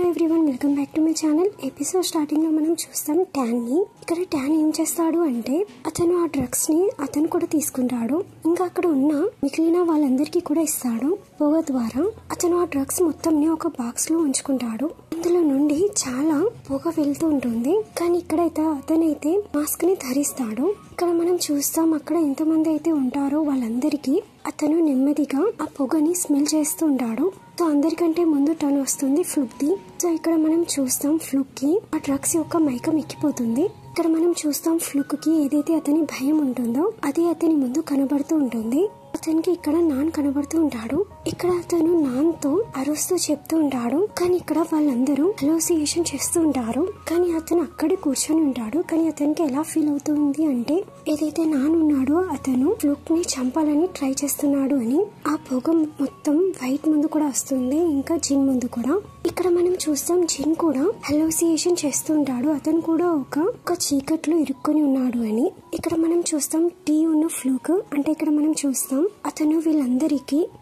Everyone, welcome back to my channel. Episode starting లో మనం చూస్తాం ట్యాన్ ని. ఇక్కడ ట్యాన్ ఏం చేస్తాడు అంటే అతను ఆ డ్రగ్స్ ని అతను కూడా తీసుకుంటాడు. ఇంకా అక్కడ ఉన్న మిగిలిన వాళ్ళందరికీ కూడా ఇస్తాడు. పొగ ద్వారా అతను ఆ డ్రగ్స్ మొత్తం ని ఒక బాక్స్ లో ఉంచుకుంటాడు. అందులో నుండి చాలా పొగ వెళ్తూ ఉంటుంది. కానీ ఇక్కడైతే అతనైతే మాస్క్ ని ధరిస్తాడు. ఇక్కడ మనం చూస్తాం అక్కడ ఎంతమంది అయితే ఉంటారో వాళ్ళందరికీ అతను నెమ్మదిగా ఆ పొగని స్మెల్ చేస్తూ ఉంటాడు. సో అందరికంటే ముందు టర్న్ వస్తుంది ఫ్లూక్ ది. సో ఇక్కడ మనం చూస్తాం ఫ్లూక్ కి ఆ డ్రగ్స్ యొక్క మైకం ఎక్కిపోతుంది. ఇక్కడ మనం చూస్తాం ఫ్లూక్ కి ఏదైతే అతని భయం ఉంటుందో అది అతని ముందు కనబడుతూ ఉంటుంది. అతనికి ఇక్కడ నాన్ కనబడుతూ ఉంటాడు. ఇక్కడ అతను నాన్ తో అరుస్తూ చెప్తూ ఉంటాడు. కానీ ఇక్కడ వాళ్ళందరూ హలోసియేషన్ చేస్తూ ఉంటారు. కానీ అతను అక్కడే కూర్చొని ఉంటాడు. కానీ అతనికి ఎలా ఫీల్ అవుతుంది అంటే ఏదైతే నాన్ ఉన్నాడో అతను ఫ్లూక్ ని చంపాలని ట్రై చేస్తున్నాడు అని. ఆ పొగ మొత్తం వైట్ ముందు కూడా వస్తుంది, ఇంకా జిన్ ముందు కూడా. ఇక్కడ మనం చూస్తాం జిన్ కూడా హలోసియేషన్ చేస్తూ ఉంటాడు. అతను కూడా ఒక చీకట్లో ఇరుక్కొని ఉన్నాడు అని. ఇక్కడ మనం చూస్తాం టీ ఉన్న ఫ్లూక్ అంటే ఇక్కడ మనం చూస్తాం అతను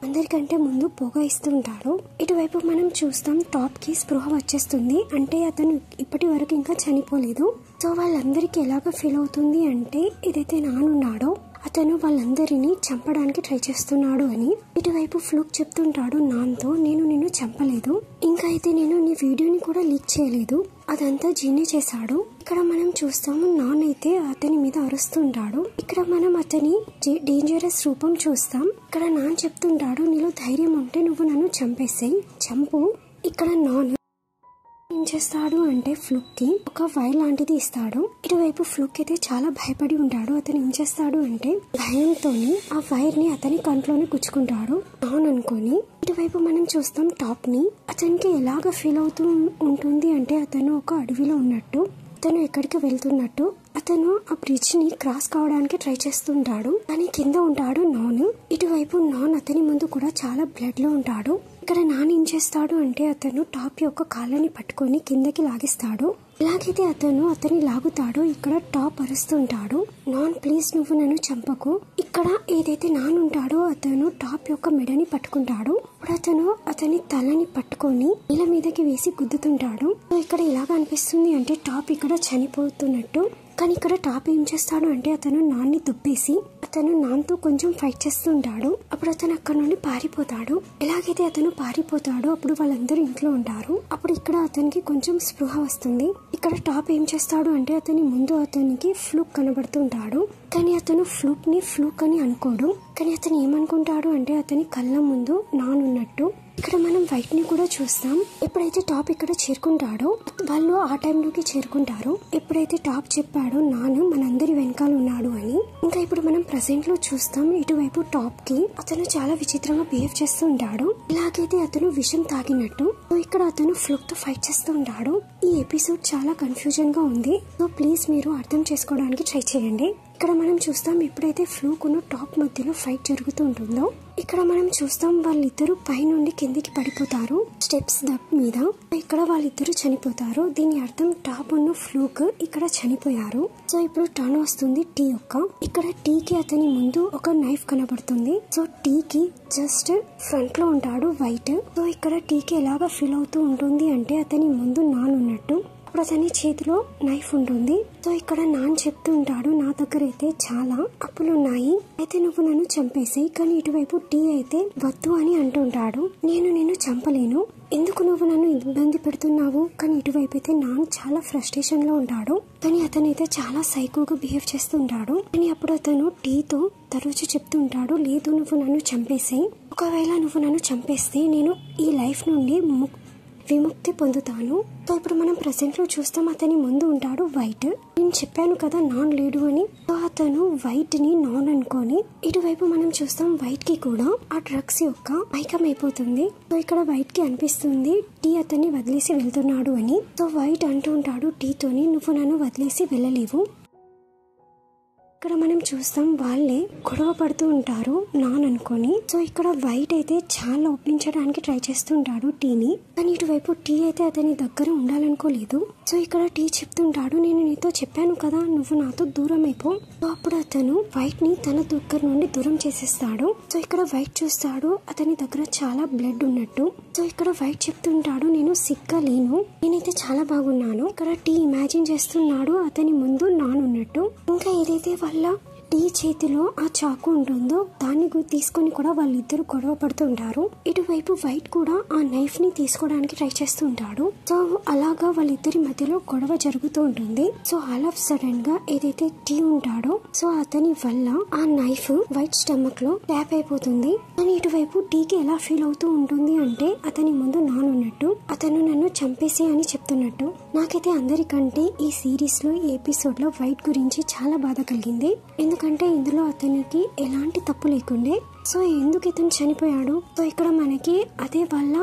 అందరికంటే ముందు పొగ ఇస్తూ ఉంటాడు. ఇటువైపు మనం చూస్తాం టాప్ కి స్పృహ వచ్చేస్తుంది. అంటే అతను ఇప్పటి వరకు ఇంకా చనిపోలేదు. సో వాళ్ళందరికీ ఎలాగ ఫీల్ అవుతుంది అంటే ఏదైతే నానున్నాడో అతను వాళ్ళందరినీ చంపడానికి ట్రై చేస్తున్నాడు అని. ఇటువైపు ఫ్లూక్ చెప్తుంటాడు నాన్తో, నేను నిన్ను చంపలేదు, ఇంకా అయితే నేను నీ వీడియోని కూడా లీక్ చేయలేదు, అదంతా జిన్నే చేశాడు. ఇక్కడ మనం చూస్తాము నాన్ అయితే అతని మీద అరుస్తుంటాడు. ఇక్కడ మనం అతని డేంజరస్ రూపం చూస్తాం. ఇక్కడ నాన్ చెప్తుంటాడు, నీలో ధైర్యం ఉంటే నువ్వు నన్ను చంపేసేయ్, చంపు. ఇక్కడ నాన్ ఏం చేస్తాడు అంటే ఫ్లూక్ కి ఒక వైర్ లాంటిది ఇస్తాడు. ఇటువైపు ఫ్లూక్ అయితే చాలా భయపడి ఉంటాడు. అతను ఏం చేస్తాడు అంటే భయంతోని ఆ వైర్ ని అతని కంట్లోనే గుచ్చుకుంటాడు నాన్ అనుకొని. ఇటువైపు మనం చూస్తాం టాప్ ని. అతనికి ఎలాగ ఫీల్ అవుతూ ఉంటుంది అంటే అతను ఒక అడవిలో ఉన్నట్టు, అతను ఎక్కడికి వెళ్తున్నట్టు. అతను ఆ బ్రిడ్జ్ ని క్రాస్ కావడానికి ట్రై చేస్తుంటాడు. కానీ కింద ఉంటాడు నాన్. ఇటువైపు నాన్ అతని ముందు కూడా చాలా బ్లడ్ లో ఉంటాడు. ఇక్కడ నాన్ ఏం చేస్తాడు అంటే అతను టాప్ యొక్క కాళ్ళని పట్టుకొని కిందకి లాగిస్తాడు. ఎలాగైతే అతని లాగుతాడో ఇక్కడ టాప్ అరుస్తుంటాడు, నాన్ ప్లీజ్ నువ్వు నన్ను చంపకు. ఇక్కడ ఏదైతే నాన్ ఉంటాడో అతను టాప్ యొక్క మెడని పట్టుకుంటాడు. ఇప్పుడు అతను అతని తలని పట్టుకొని నీళ్ళ మీదకి వేసి గుద్దుతుంటాడు. ఇక్కడ ఎలాగ అనిపిస్తుంది అంటే టాప్ ఇక్కడ చనిపోతున్నట్టు. కానీ ఇక్కడ టాప్ ఏం చేస్తాడు అంటే అతను నాన్ని దుబ్బేసి అతను నాన్తో కొంచెం ఫైట్ చేస్తుంటాడు. అప్పుడు అతను అక్కడ నుండి పారిపోతాడు. ఎలాగైతే అతను పారిపోతాడో అప్పుడు వాళ్ళందరూ ఇంట్లో ఉంటారు. అప్పుడు ఇక్కడ అతనికి కొంచెం స్పృహ వస్తుంది. ఇక్కడ టాప్ ఏం చేస్తాడు అంటే అతని ముందు అతనికి ఫ్లూక్ కనబడుతుంటాడు. కానీ అతను ఫ్లూక్ ని ఫ్లూక్ అని అనుకోడు. కానీ అతను ఏమనుకుంటాడు అంటే అతని కళ్ళ ముందు నాన్ ఉన్నట్టు. ఇక్కడ మనం వైట్ ని కూడా చూస్తాం. ఎప్పుడైతే టాప్ ఇక్కడ చేరుకుంటాడో వాళ్ళు ఆ టైంలోకి చేరుకుంటారు. ఎప్పుడైతే టాప్ చెప్పాడో నాన్ మనందరి వెనకాల ఉన్నాడు అని. ఇంకా ఇప్పుడు మనం ప్రెసెంట్ లో చూస్తాం ఇటువైపు టాప్ కి అతను చాలా విచిత్రంగా బిహేవ్ చేస్తూ ఉంటాడు. ఇలాగైతే అతను విషం తాగినట్టు. ఇక్కడ అతను ఫ్లూక్ తో ఫైట్ చేస్తూ ఉంటాడు. ఈ ఎపిసోడ్ చాలా కన్ఫ్యూజన్ గా ఉంది. సో ప్లీజ్ మీరు అర్థం చేసుకోవడానికి ట్రై చేయండి. ఇక్కడ మనం చూస్తాం ఎప్పుడైతే ఫ్లూక్ ఉన్న టాప్ మధ్యలో ఫైట్ జరుగుతూ ఉంటుందో ఇక్కడ మనం చూస్తాం వాళ్ళిద్దరు పై నుండి కిందికి పడిపోతారు స్టెప్స్ మీద. ఇక్కడ వాళ్ళిద్దరు చనిపోతారు. దీని అర్థం టాప్ ఉన్న ఫ్లూక్ ఇక్కడ చనిపోయారు. సో ఇప్పుడు టర్న్ వస్తుంది టీ యొక్క. ఇక్కడ టీకి అతని ముందు ఒక నైఫ్ కనబడుతుంది. సో టీకి జస్ట్ ఫ్రంట్ లో ఉంటాడు వైట్. సో ఇక్కడ టీకి ఎలాగా ఫీల్ అవుతూ ఉంటుంది అంటే అతని ముందు నాన్ ఉన్నట్టు, అప్పుడు అతని చేతిలో నైఫ్ ఉంటుంది. సో ఇక్కడ నాన్ చెప్తూ ఉంటాడు, నా దగ్గర అయితే చాలా అప్పులు ఉన్నాయి, అయితే నువ్వు నన్ను చంపేసేయ్. కానీ ఇటువైపు టీ అయితే వద్దు అని అంటుంటాడు. నేను నిన్ను చంపలేను, ఎందుకు నువ్వు నన్ను ఇబ్బంది పెడుతున్నావు. కానీ ఇటువైపు అయితే నాన్ చాలా ఫ్రస్ట్రేషన్ లో ఉంటాడు. కానీ అతనైతే చాలా సైకోగా బిహేవ్ చేస్తుంటాడు. కానీ అప్పుడు అతను టీతో తరుచి చెప్తూ ఉంటాడు, లేదు నువ్వు నన్ను చంపేసేయ్, ఒకవేళ నువ్వు నన్ను చంపేస్తే నేను ఈ లైఫ్ నుండి విముక్తి పొందుతాను. సో ఇప్పుడు మనం ప్రెసెంట్ లో చూస్తాం అతని ముందు ఉంటాడు వైట్. నేను చెప్పాను కదా నాన్ లేడు అని. సో అతను వైట్ ని నాన్ అనుకొని ఇటువైపు మనం చూస్తాం వైట్ కి కూడా ఆ డ్రగ్స్ యొక్క మైకం అయిపోతుంది. సో ఇక్కడ వైట్ కి అనిపిస్తుంది టీ అతన్ని వదిలేసి వెళ్తున్నాడు అని. సో వైట్ అంటూ ఉంటాడు టీతోని, నువ్వు నన్ను వదిలేసి వెళ్ళలేవు. ఇక్కడ మనం చూస్తాం వాళ్ళే గొడవ పడుతూ ఉంటారు నాన్ అనుకొని. సో ఇక్కడ వైట్ అయితే చాలా ఒప్పించడానికి ట్రై చేస్తుంటాడు టీని. కానీ ఇటువైపు టీ అయితే అతని దగ్గర ఉండాలనుకోలేదు. సో ఇక్కడ టీ చెప్తుంటాడు, నేను నీతో చెప్పాను కదా నువ్వు నాతో దూరం అయిపో. సో అప్పుడు అతను వైట్ ని తన దగ్గర నుండి దూరం చేసేస్తాడు. సో ఇక్కడ వైట్ చూస్తాడు అతని దగ్గర చాలా బ్లడ్ ఉన్నట్టు. సో ఇక్కడ వైట్ చెప్తుంటాడు, నేను సిగ్గా లేను, నేనైతే చాలా బాగున్నాను. ఇక్కడ టీ ఇమాజిన్ చేస్తున్నాడు అతని ముందు నానున్నట్టు. ఇంకా ఏదైతే వాళ్ళ టీ చేతిలో ఆ చాకు ఉంటుందో దాన్ని తీసుకొని కూడా వాళ్ళిద్దరు గొడవ పడుతుంటారు. ఇటువైపు వైట్ కూడా ఆ నైఫ్ ని తీసుకోవడానికి ట్రై చేస్తూ ఉంటాడు. సో అలాగా వాళ్ళిద్దరి మధ్యలో గొడవ జరుగుతూ ఉంటుంది. సో ఆల్ ఆఫ్ సడన్ గా ఏదైతే టీ ఉంటాడో సో అతని వల్ల ఆ నైఫ్ వైట్ స్టమక్ లో ట్యాప్ అయిపోతుంది. కానీ ఇటువైపు టీకి ఎలా ఫీల్ అవుతూ ఉంటుంది అంటే అతని ముందు నానున్నట్టు, అతను నన్ను చంపేసి అని చెప్తున్నట్టు. నాకైతే అందరికంటే ఈ సిరీస్ లో ఈ ఎపిసోడ్ లో వైట్ గురించి చాలా బాధ కలిగింది. ఎందుకంటే ఇందులో అతనికి ఎలాంటి తప్పు లేకుండే. సో ఎందుకు ఇతను చనిపోయాడు? సో ఇక్కడ మనకి అదే వాళ్ళ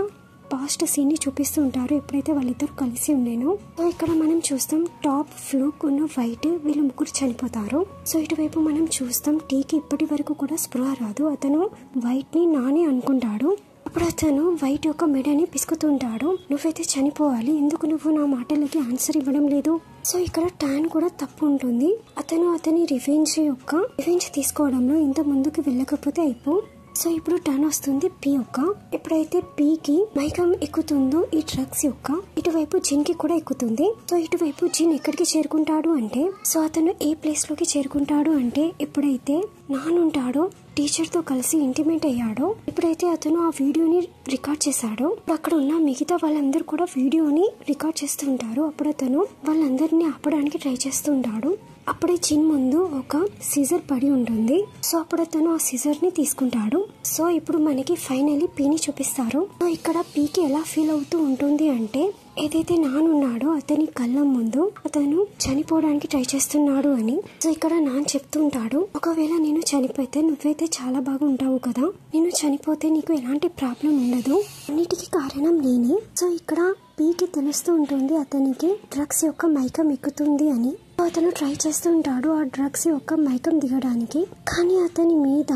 పాస్ట్ సీన్ ని చూపిస్తూ ఉంటారు ఎప్పుడైతే వాళ్ళిద్దరు కలిసి ఉండేను. సో ఇక్కడ మనం చూస్తాం టాప్ ఫ్లోక్ ఉన్న వైట్ వీళ్ళు ముగ్గురు చనిపోతారు. సో ఇటువైపు మనం చూస్తాం టీకి ఇప్పటి వరకు కూడా స్పృహ రాదు. అతను వైట్ ని నాని అనుకుంటాడు. అప్పుడు అతను వైట్ యొక్క మెడని పిసుకుతుంటాడు. నువ్వైతే చనిపోవాలి, ఎందుకు నువ్వు నా మాటలకి ఆన్సర్ ఇవ్వడం లేదు? సో ఇక్కడ టాన్ కూడా తప్పు ఉంటుంది. అతని రివెంజ్ తీసుకోవడంలో ఇంత ముందుకు వెళ్ళకపోతే అయిపో. సో ఇప్పుడు టర్న్ వస్తుంది పీ యొక్క. ఎప్పుడైతే పీకి మైకం ఎక్కుతుందో ఈ డ్రగ్స్ యొక్క ఇటువైపు జిన్ కి కూడా ఎక్కుతుంది. సో ఇటువైపు జిన్ ఎక్కడికి చేరుకుంటాడు అంటే సో అతను ఏ ప్లేస్ లోకి చేరుకుంటాడు అంటే ఎప్పుడైతే నానుంటాడో టీచర్ తో కలిసి ఇంటిమేట్ అయ్యాడో, ఎప్పుడైతే అతను ఆ వీడియోని రికార్డ్ చేశాడో అక్కడ ఉన్న మిగతా వాళ్ళందరూ కూడా వీడియోని రికార్డ్ చేస్తూ ఉంటారు. అప్పుడు అతను వాళ్ళందరినీ ఆపడానికి ట్రై చేస్తూ ఉంటాడు. అప్పుడే జిన్ ముందు ఒక సిజర్ పడి ఉంటుంది. సో అప్పుడు అతను ఆ సిజర్ ని తీసుకుంటాడు. సో ఇప్పుడు మనకి ఫైనలీ పీని చూపిస్తారు. సో ఇక్కడ పీకి ఎలా ఫీల్ అవుతూ ఉంటుంది అంటే ఏదైతే నానున్నాడో అతని కళ్ళ ముందు అతను చనిపోవడానికి ట్రై చేస్తున్నాడు అని. సో ఇక్కడ నాన్న చెప్తూ ఉంటాడు, ఒకవేళ నేను చనిపోతే నువ్వైతే చాలా బాగా ఉంటావు కదా, నేను చనిపోతే నీకు ఎలాంటి ప్రాబ్లం ఉండదు, అన్నిటికీ కారణం నేనే. సో ఇక్కడ పీకి తెలుస్తూ ఉంటుంది అతనికి డ్రగ్స్ యొక్క మైకం ఎక్కుతుంది అని. అతను ట్రై చేస్తూ ఉంటాడు ఆ డ్రగ్స్ యొక్క మైకం దిగడానికి. కానీ అతని మీద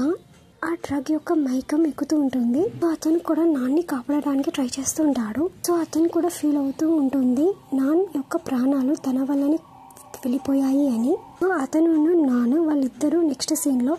ఆ డ్రగ్ యొక్క మైకం ఎక్కుతూ ఉంటుంది. సో అతను కూడా నాన్ని కాపాడడానికి ట్రై చేస్తూ ఉంటాడు. సో అతను కూడా ఫీల్ అవుతూ ఉంటుంది నాన్ యొక్క ప్రాణాలు తన వల్లనే వెళ్ళిపోయాయి అని. సో అతను నాన్న వాళ్ళిద్దరూ నెక్స్ట్ సీన్ లో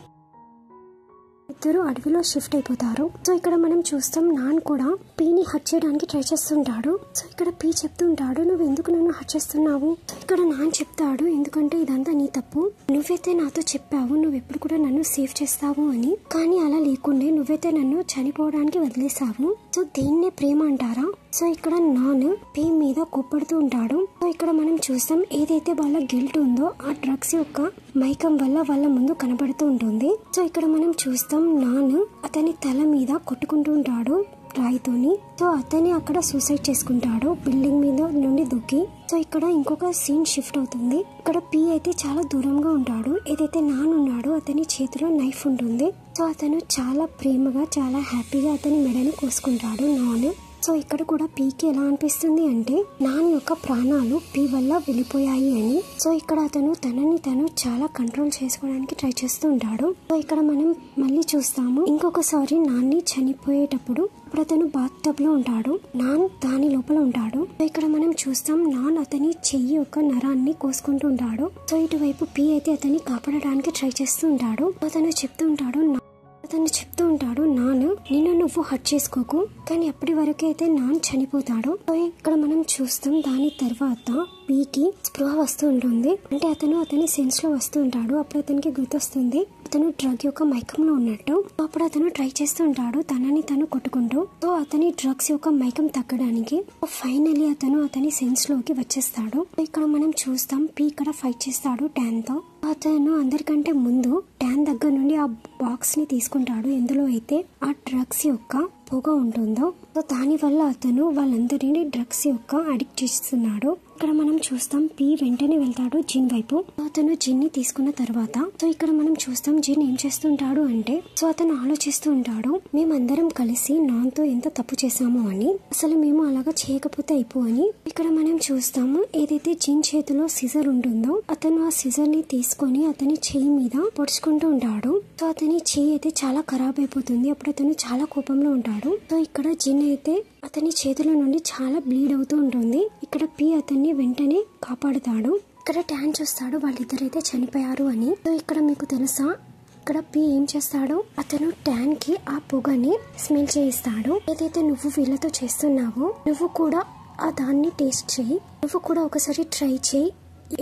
ఇద్దరు అడవిలో షిఫ్ట్ అయిపోతారు. సో ఇక్కడ మనం చూస్తాం నాన్ కూడా పీని హట్ చేయడానికి ట్రై చేస్తుంటాడు. సో ఇక్కడ పీ చెప్తుంటాడు, నువ్వు ఎందుకు నన్ను హట్ చేస్తున్నావు? ఇక్కడ నాన్ చెప్తాడు, ఎందుకంటే ఇదంతా నీ తప్పు, నువ్వైతే నాతో చెప్పావు నువ్వు ఎప్పుడు కూడా నన్ను సేవ్ చేస్తావు అని, కానీ అలా లేకుండే నువ్వైతే నన్ను చనిపోవడానికి వదిలేసావు. సో దీన్నే ప్రేమ అంటారా? సో ఇక్కడ నాన్ పీ మీద కోప్పడుతూ ఉంటాడు. సో ఇక్కడ మనం చూస్తాం ఏదైతే వాళ్ళ గిల్ట్ ఉందో ఆ డ్రగ్స్ యొక్క మైకం వల్ల వాళ్ళ ముందు కనబడుతూ ఉంటుంది. సో ఇక్కడ మనం చూస్తాం నాన్ అతని తల మీద కొట్టుకుంటూ ఉంటాడు రాయితోని. సో అతని అక్కడ సూసైడ్ చేసుకుంటాడు బిల్డింగ్ మీద నుండి దూకి. సో ఇక్కడ ఇంకొక సీన్ షిఫ్ట్ అవుతుంది. ఇక్కడ పీ అయితే చాలా దూరంగా ఉంటాడు. ఏదైతే నాన్ ఉన్నాడో అతని చేతిలో నైఫ్ ఉంటుంది. సో అతను చాలా ప్రేమగా చాలా హ్యాపీగా అతని మెడని కోసుకుంటాడు నాన్. సో ఇక్కడ కూడా పీకి ఎలా అనిపిస్తుంది అంటే నాన్ యొక్క ప్రాణాలు పీ వల్ల వెళ్ళిపోయాయి అని. సో ఇక్కడ అతను తనని తను చాలా కంట్రోల్ చేసుకోవడానికి ట్రై చేస్తూ ఉంటాడు. సో ఇక్కడ మనం మళ్ళీ చూస్తాము ఇంకొకసారి నాన్ని చనిపోయేటప్పుడు ఇప్పుడు అతను బాత్ టబ్ లో ఉంటాడు, నాన్ దాని లోపల ఉంటాడు. సో ఇక్కడ మనం చూస్తాం నాన్ అతని చెయ్యి యొక్క నరాన్ని కోసుకుంటూ ఉంటాడు. సో ఇటువైపు పీ అయితే అతన్ని కాపాడడానికి ట్రై చేస్తూ ఉంటాడు. అతను చెప్తూ ఉంటాడు నాన్ నిన్ను నువ్వు హట్ చేసుకోకు, కానీ అప్పటి వరకు అయితే నాన్ చనిపోతాడు. సో ఇక్కడ మనం చూస్తాం దాని తర్వాత పీకి స్పృహ వస్తూ ఉంటుంది. అంటే అతని సెన్స్ లో వస్తూ ఉంటాడు. అప్పుడు అతనికి గుర్తొస్తుంది అతను డ్రగ్ యొక్క మైకంలో ఉన్నట్టు. అప్పుడు అతను ట్రై చేస్తూ ఉంటాడు తనని తను కొట్టుకుంటూ. సో అతని డ్రగ్స్ యొక్క మైకం తగ్గడానికి ఫైనలీ అతని సెన్స్ లోకి వచ్చేస్తాడు. ఇక్కడ మనం చూస్తాం పీ ఇక్కడ ఫైట్ చేస్తాడు టాన్ తో. అతను అందరికంటే ముందు టాన్ దగ్గర నుండి ఆ బాక్స్ ని తీసుకుంటాడు ఎందులో అయితే ఆ డ్రగ్స్ యొక్క పొగ ఉంటుందో. సో దాని వల్ల అతను వాళ్ళందరినీ డ్రగ్స్ యొక్క అడిక్ట్ చేస్తున్నాడు. ఇక్కడ మనం చూస్తాం పీ వెంటనే వెళ్తాడు జిన్ వైపు. అతను జిన్ ని తీసుకున్న తర్వాత సో ఇక్కడ మనం చూస్తాం జిన్ ఏం చేస్తుంటాడు అంటే సో అతను ఆలోచిస్తూ ఉంటాడు మేమందరం కలిసి నాన్ తో ఎంత తప్పు చేశాము అని, అసలు మేము అలాగా చేయకపోతే అయిపో అని. ఇక్కడ మనం చూస్తాము ఏదైతే జిన్ చేతిలో సిజర్ ఉంటుందో అతను ఆ సిజర్ ని తీసుకొని అతని చెయ్యి మీద పొడుచుకుంటూ ఉంటాడు. సో అతని చెయ్యి అయితే చాలా ఖరాబ్ అయిపోతుంది. అప్పుడు అతను చాలా కోపంలో ఉంటాడు. సో ఇక్కడ జిన్ అయితే అతని చేతుల నుండి చాలా బ్లీడ్ అవుతూ ఉంటుంది. ఇక్కడ పీ అతన్ని వెంటనే కాపాడుతాడు. ఇక్కడ టాన్ చూస్తాడు వాళ్ళిద్దరైతే చనిపోయారు అని. సో ఇక్కడ మీకు తెలుసా ఇక్కడ పి ఏం చేస్తాడు, అతను ట్యాన్ కి ఆ పొగని స్మెల్ చేయిస్తాడు. ఏదైతే నువ్వు వీళ్ళతో చేస్తున్నావో నువ్వు కూడా ఆ దాన్ని టేస్ట్ చేయి, నువ్వు కూడా ఒకసారి ట్రై చేయి,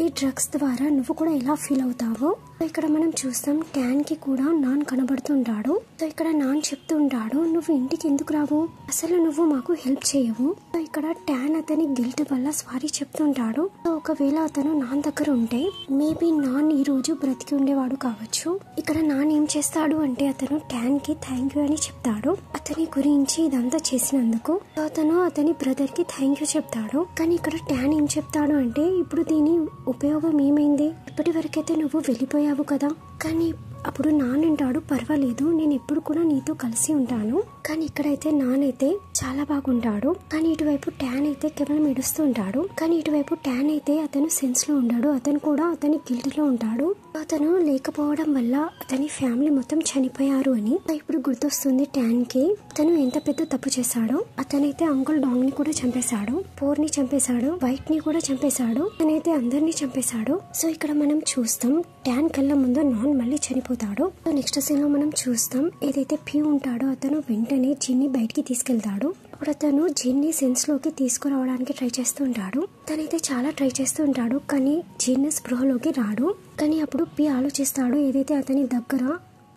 ఈ డ్రగ్స్ ద్వారా నువ్వు కూడా ఎలా ఫీల్ అవుతావో. ఇక్కడ మనం చూస్తాం ట్యాన్ కి కూడా నాన్ కనబడుతుంటాడు. సో ఇక్కడ నాన్ చెప్తూ ఉంటాడు, నువ్వు ఇంటికి ఎందుకు రావు, అసలు నువ్వు మాకు హెల్ప్ చేయవు. సో ఇక్కడ ట్యాన్ అతని గిల్ట్ వల్ల సారీ చెప్తుంటాడు. సో ఒకవేళ అతను నాన్ దగ్గర ఉంటే మేబీ నాన్ ఈ రోజు బ్రతికి ఉండేవాడు కావచ్చు. ఇక్కడ నాన్ ఏం చేస్తాడు అంటే అతను ట్యాన్ కి థ్యాంక్ యూ అని చెప్తాడు, అతని గురించి ఇదంతా చేసినందుకు. అతను అతని బ్రదర్ కి థ్యాంక్ యూ చెప్తాడు. కానీ ఇక్కడ ట్యాన్ ఏం చెప్తాడు అంటే, ఇప్పుడు దీని ఉపయోగం ఏమైంది, ఇప్పటి వరకైతే నువ్వు వెళ్ళిపోయావు కదా. కానీ అప్పుడు నానంటాడు, పర్వాలేదు, నేను ఎప్పుడు కూడా నీతో కలిసి ఉంటాను. కానీ ఇక్కడైతే నానైతే చాలా బాగుంటాడు. కానీ ఇటువైపు ట్యాన్ అయితే కేవలం ఏడుస్తూ ఉంటాడు. కానీ ఇటువైపు ట్యాన్ అయితే అతను సెన్స్ లో ఉంటాడు, అతను కూడా అతని గిల్ట్ లో ఉంటాడు. అతను లేకపోవడం వల్ల అతని ఫ్యామిలీ మొత్తం చనిపోయారు అని ఇప్పుడు గుర్తొస్తుంది ట్యాన్ కి. అతను ఎంత పెద్ద తప్పు చేశాడో, అతనైతే అంకుల్ డాంగ్ ని కూడా చంపేశాడు, పోర్ ని చంపేశాడు, వైట్ ని కూడా చంపేశాడు, అతనైతే అందరినీ చంపేశాడు. సో ఇక్కడ మనం చూస్తాం ట్యాన్ కళ్ళ ముందు నాన్ మళ్ళీ చనిపోతాడు. సో నెక్స్ట్ సీన్ లో మనం చూస్తాం ఏదైతే పి ఉంటాడో అతను వెంటనే జిన్ని బయటికి తీసుకెళ్తాడు. అప్పుడు అతను జిన్ని సెన్స్ లోకి తీసుకురావడానికి ట్రై చేస్తూ ఉంటాడు. తనైతే చాలా ట్రై చేస్తూ ఉంటాడు, కానీ జిన్ని స్పృహలోకి రాడు. కానీ అప్పుడు పి ఆలోచిస్తాడు, ఏదైతే అతని దగ్గర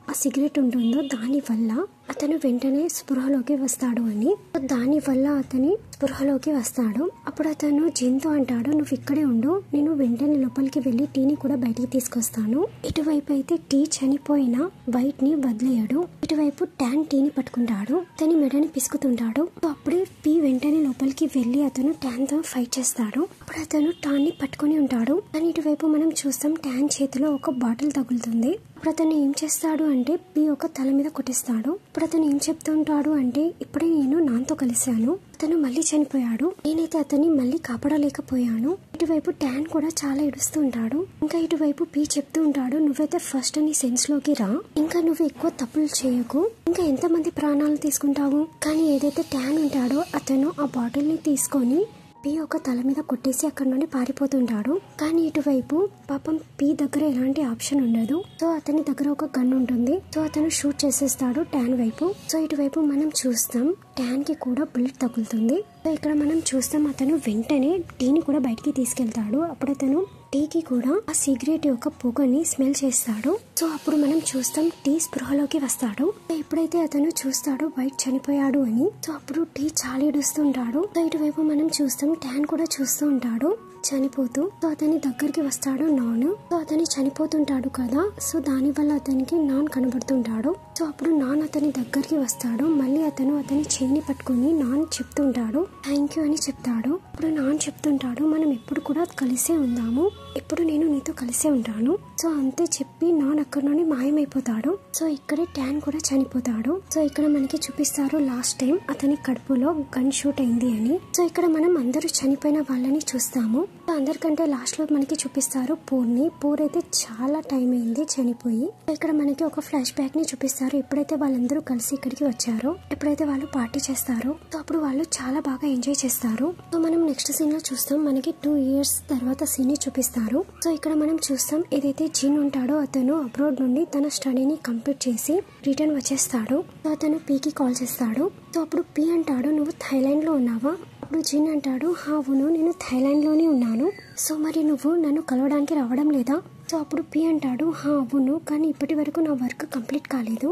ఆ సిగరెట్ ఉంటుందో దాని వల్ల అతను వెంటనే స్పృహలోకి వస్తాడు అని. దాని వల్ల అతని స్పృహలోకి వస్తాడు. అప్పుడు అతను జిన్తో అంటాడు, నువ్వు ఇక్కడే ఉండు, నేను వెంటనే లోపలికి వెళ్లి టీని కూడా బయటికి తీసుకొస్తాను. ఇటువైపు అయితే టీ చనిపోయిన వైట్ ని వదిలేయడు. ఇటువైపు ట్యాన్ టీని పట్టుకుంటాడు, తన మెడని పిసుకుతుంటాడు. అప్పుడే పి వెంటనే లోపలికి వెళ్లి అతను ట్యాన్ తో ఫైట్ చేస్తాడు. అప్పుడు అతను టాన్ ని పట్టుకుని ఉంటాడు. కానీ ఇటువైపు మనం చూస్తాం ట్యాన్ చేతిలో ఒక బాటిల్ తగులుతుంది. ఇప్పుడు అతను ఏం చేస్తాడు అంటే పి ఒక తల మీద కొట్టిస్తాడు. ఇప్పుడు అతను ఏం చెప్తుంటాడు అంటే, ఇప్పుడే నేను నాన్తో కలిశాను, అతను మళ్ళీ చనిపోయాడు, నేనైతే అతన్ని మళ్ళీ కాపాడలేకపోయాను. ఇటువైపు ట్యాన్ కూడా చాలా ఏడుస్తూ ఉంటాడు. ఇంకా ఇటువైపు పి చెప్తూ ఉంటాడు, నువ్వైతే ఫస్ట్ నీ సెన్స్ లోకి రా, ఇంకా నువ్వు ఎక్కువ తప్పులు చేయకు, ఇంకా ఎంతమంది ప్రాణాలు తీసుకుంటావు. కానీ ఏదైతే ట్యాన్ ఉంటాడో అతను ఆ బాటిల్ ని తీసుకొని పి ఒక తల మీద కొట్టేసి అక్కడ నుండి పారిపోతుంటాడు. కానీ ఇటువైపు పాపం పి దగ్గర ఎలాంటి ఆప్షన్ ఉండదు. సో అతని దగ్గర ఒక గన్ ఉంటుంది. సో అతను షూట్ చేసేస్తాడు ట్యాన్ వైపు. సో ఇటువైపు మనం చూస్తాం ట్యాన్ కి కూడా బుల్లెట్ తగులుతుంది. సో ఇక్కడ మనం చూస్తాం అతను వెంటనే టీని కూడా బయటికి తీసుకెళ్తాడు. అప్పుడు అతను టీకి కూడా ఆ సిగరెట్ యొక్క పొగని స్మెల్ చేస్తాడు. సో అప్పుడు మనం చూస్తాం టీ స్పృహలోకి వస్తాడు. ఎప్పుడైతే అతను చూస్తాడో వైట్ చనిపోయాడు అని, సో అప్పుడు టీ చాలా ఏడుస్తుంటాడు. సో ఇటువైపు మనం చూస్తాం ట్యాన్ కూడా చూస్తూ ఉంటాడు చనిపోతూ. సో అతని దగ్గరికి వస్తాడు నాన్. సో అతని చనిపోతుంటాడు కదా, సో దాని వల్ల అతనికి నాన్ కనబడుతుంటాడు. సో అప్పుడు నాన్ అతని దగ్గరికి వస్తాడు. మళ్ళీ అతను అతని చేయిని పట్టుకుని నాన్ చెప్తుంటాడు, థ్యాంక్ యూ అని చెప్తాడు. ఇప్పుడు నాన్ చెప్తుంటాడు, మనం ఎప్పుడు కూడా కలిసే ఉందాము, ఎప్పుడు నేను నీతో కలిసే ఉంటాను. సో అంతే చెప్పి నాన్ అక్కడ నుండి మాయమైపోతాడు. సో ఇక్కడే ట్యాన్ కూడా చనిపోతాడు. సో ఇక్కడ మనకి చూపిస్తారు లాస్ట్ టైం అతని కడుపులో గన్ షూట్ అయింది అని. సో ఇక్కడ మనం అందరూ చనిపోయిన వాళ్ళని చూస్తాము. అందరికంటే లాస్ట్ లో మనకి చూపిస్తారు పూర్ని. పూర్ అయితే చాలా టైం అయింది చనిపోయి. ఇక్కడ మనకి ఒక ఫ్లాష్ బ్యాక్ ని చూపిస్తారు. ఎప్పుడైతే వాళ్ళందరూ కలిసి ఇక్కడికి వచ్చారో, ఎప్పుడైతే వాళ్ళు పార్టీ చేస్తారో, సో అప్పుడు వాళ్ళు చాలా బాగా ఎంజాయ్ చేస్తారు. సో మనం నెక్స్ట్ సీన్ లో చూస్తాం మనకి 2 years తర్వాత సీన్ ని చూపిస్తారు. సో ఇక్కడ మనం చూస్తాం ఏదైతే జిన్ ఉంటాడో అతను అబ్రాడ్ నుండి తన స్టడీని కంప్లీట్ చేసి రిటర్న్ వచ్చేస్తాడు. సో అతను పీకి కాల్ చేస్తాడు. సో అప్పుడు పి అంటాడు, నువ్వు థైలాండ్ లో ఉన్నావా? అప్పుడు జిన్ అంటాడు, అవును, నేను థైలాండ్ లోనే ఉన్నాను. సో మరి నువ్వు నన్ను కలవడానికి రావడం లేదా? సో అప్పుడు పి అంటాడు, అవును, కానీ ఇప్పటి వరకు నా వర్క్ కంప్లీట్ కాలేదు,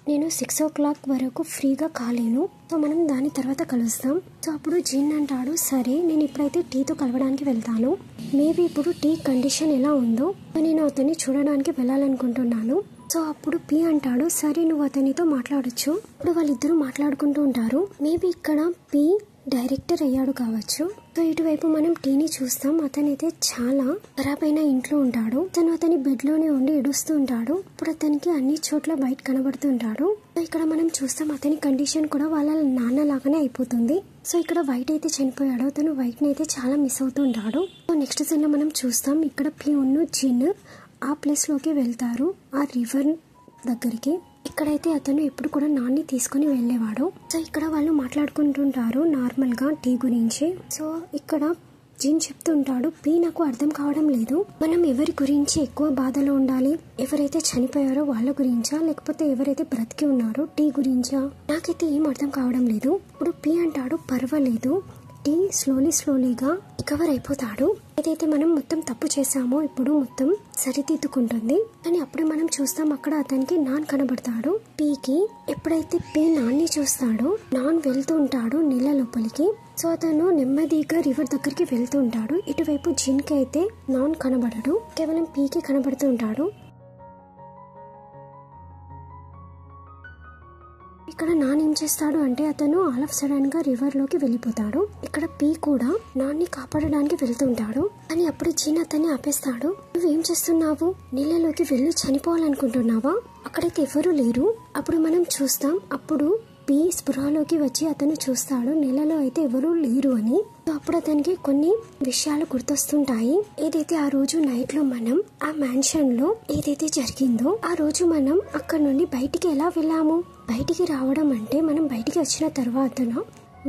నేను 6 o'clock వరకు ఫ్రీగా కాలేను, సో మనం దాని తర్వాత కలుస్తాం. సో అప్పుడు జిన్ అంటాడు, సరే నేను ఇప్పుడైతే టీతో కలవడానికి వెళ్తాను, మేబీ ఇప్పుడు టీ కండిషన్ ఎలా ఉందో నేను అతన్ని చూడడానికి వెళ్ళాలనుకుంటున్నాను. సో అప్పుడు పి అంటాడు, సరే నువ్వు అతనితో మాట్లాడొచ్చు. ఇప్పుడు వాళ్ళిద్దరూ మాట్లాడుకుంటూ ఉంటారు. మేబీ ఇక్కడ పి డైరెక్టర్ అయ్యాడు కావచ్చు. సో ఇటువైపు మనం టీని చూస్తాం. అతనైతే చాలా ఖరాబ్ అయిన ఇంట్లో ఉంటాడు. తను అతని బెడ్ లోనే ఉండి ఏడుస్తూ ఉంటాడు. ఇప్పుడు అతనికి అన్ని చోట్ల బయట కనబడుతూ ఉంటాడు. సో ఇక్కడ మనం చూస్తాం అతని కండిషన్ కూడా వాళ్ళ నాన్న లాగానే అయిపోతుంది. సో ఇక్కడ వైట్ అయితే చనిపోయాడు. తను వైట్ ని అయితే చాలా మిస్ అవుతూ ఉంటాడు. సో నెక్స్ట్ సీన్ లో మనం చూస్తాం ఇక్కడ పి ఉన్ను జిన్ ఆ ప్లేస్ లోకి వెళ్తారు, ఆ రివర్ దగ్గరికి. ఇక్కడైతే అతను ఎప్పుడు కూడా నాన్ని తీసుకుని వెళ్ళేవాడు. సో ఇక్కడ వాళ్ళు మాట్లాడుకుంటుంటారు నార్మల్ గా టీ గురించి. సో ఇక్కడ జిన్ చెప్తూ ఉంటాడు, పీ నాకు అర్థం కావడం లేదు, మనం ఎవరి గురించి ఎక్కువ బాధలో ఉండాలి, ఎవరైతే చనిపోయారో వాళ్ళ గురించా లేకపోతే ఎవరైతే బ్రతికి ఉన్నారో టీ గురించా, నాకైతే ఏం అర్థం కావడం లేదు. ఇప్పుడు పీ అంటాడు, పర్వాలేదు, టీ స్లోలీగా రికవర్ అయిపోతాడు, ఏదైతే మనం మొత్తం తప్పు చేసామో ఇప్పుడు మొత్తం సరిదిద్దుకుంటుంది. కానీ అప్పుడు మనం చూస్తాం అక్కడ అతనికి నాన్ కనబడతాడు. పీకి ఎప్పుడైతే పీ నాన్ని చూస్తాడో నాన్ వెళ్తూ ఉంటాడు నీళ్ళ లోపలికి. సో అతను నెమ్మదిగా రివర్ దగ్గరికి వెళ్తూ ఉంటాడు. ఇటువైపు జిన్ కి అయితే నాన్ కనబడడు, కేవలం పీకి కనబడుతూ ఉంటాడు. ఇక్కడ నాన్ ఏం చేస్తాడు అంటే అతను ఆల్ ఆఫ్ సడన్ గా రివర్ లోకి వెళ్ళిపోతాడు. ఇక్కడ పీ కూడా నాన్ని కాపాడడానికి వెళ్తుంటాడు. కానీ అప్పుడు జిన్ అతన్ని ఆపేస్తాడు. నువ్వేం చేస్తున్నావు, నీళ్ళలోకి వెళ్ళి చనిపోవాలనుకుంటున్నావా, అక్కడైతే ఎవరూ లేరు. అప్పుడు మనం చూస్తాం, అప్పుడు పీ స్పృహలోకి వచ్చి అతను చూస్తాడు నీళ్ళలో అయితే ఎవరూ లేరు అని. అప్పుడు అతనికి కొన్ని విషయాలు గుర్తొస్తుంటాయి. ఏదైతే ఆ రోజు నైట్ లో మనం ఆ మ్యాన్షన్ లో ఏదైతే జరిగిందో ఆ రోజు మనం అక్కడ నుండి బయటికి ఎలా వెళ్ళాము, బయటికి రావడం అంటే మనం బయటికి వచ్చిన తర్వాత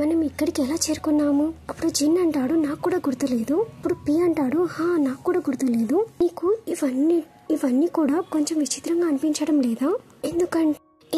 మనం ఇక్కడికి ఎలా చేరుకున్నాము. అప్పుడు జిన్ అంటాడు, నాకు కూడా గుర్తులేదు. ఇప్పుడు పీ అంటాడు, నాకు కూడా గుర్తులేదు. నీకు ఇవన్నీ కూడా కొంచెం విచిత్రంగా అనిపించడం లేదా,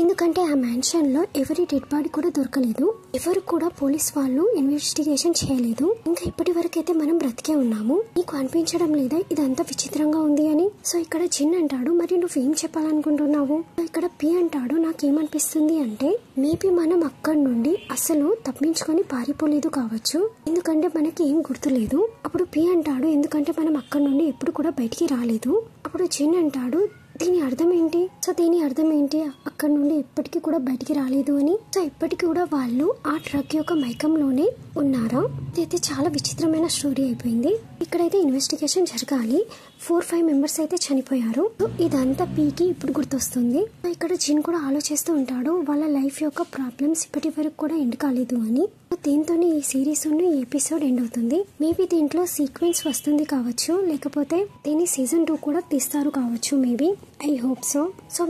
ఎందుకంటే ఆ మ్యాన్షన్ లో ఎవరి డెడ్ బాడీ కూడా దొరకలేదు, ఎవరు కూడా పోలీస్ వాళ్ళు ఇన్వెస్టిగేషన్ చేయలేదు, ఇంకా ఇప్పటి వరకైతే మనం బ్రతికే ఉన్నాము, నీకు అనిపించడం లేదా ఇదంతా విచిత్రంగా ఉంది అని. సో ఇక్కడ జిన్ అంటాడు, మరి నువ్వేం చెప్పాలనుకుంటున్నావు. ఇక్కడ పీ అంటాడు, నాకేమనిపిస్తుంది అంటే మేబీ మనం అక్కడి నుండి అసలు తప్పించుకొని పారిపోలేదు కావచ్చు, ఎందుకంటే మనకి ఏం గుర్తులేదు. అప్పుడు పీ అంటాడు, ఎందుకంటే మనం అక్కడి నుండి ఎప్పుడు కూడా బయటికి రాలేదు. అప్పుడు జిన్ అంటాడు, దీని అర్థం ఏంటి. సో దీని అర్థం ఏంటి, అక్కడ నుండి ఎప్పటికీ కూడా బయటికి రాలేదు అని. సో ఇప్పటికీ కూడా వాళ్ళు ఆ ట్రక్ యొక్క మైకంలోనే ఉన్నారా. ఇదైతే చాలా విచిత్రమైన స్టోరీ అయిపోయింది. ఇక్కడైతే ఇన్వెస్టిగేషన్ జరగాలి. 4-5 మెంబర్స్ అయితే చనిపోయారు. ఇదంతా పీకి ఇప్పుడు గుర్తొస్తుంది. ఇక్కడ జిన్ కూడా ఆలోచిస్తూ ఉంటాడు, వాళ్ళ లైఫ్ యొక్క ప్రాబ్లమ్స్ ఇప్పటి వరకు కూడా ఎండ్ కాలేదు అని. దీంతోనే ఈ సిరీస్ ఈ ఎపిసోడ్ ఎండ్ అవుతుంది. మేబీ దీంట్లో సీక్వెన్స్ వస్తుంది కావచ్చు, లేకపోతే దీని సీజన్ 2 కూడా తీస్తారు కావచ్చు మేబీ. I hope so.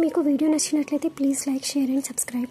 మీకు వీడియో నచ్చినట్లయితే please like, share and subscribe.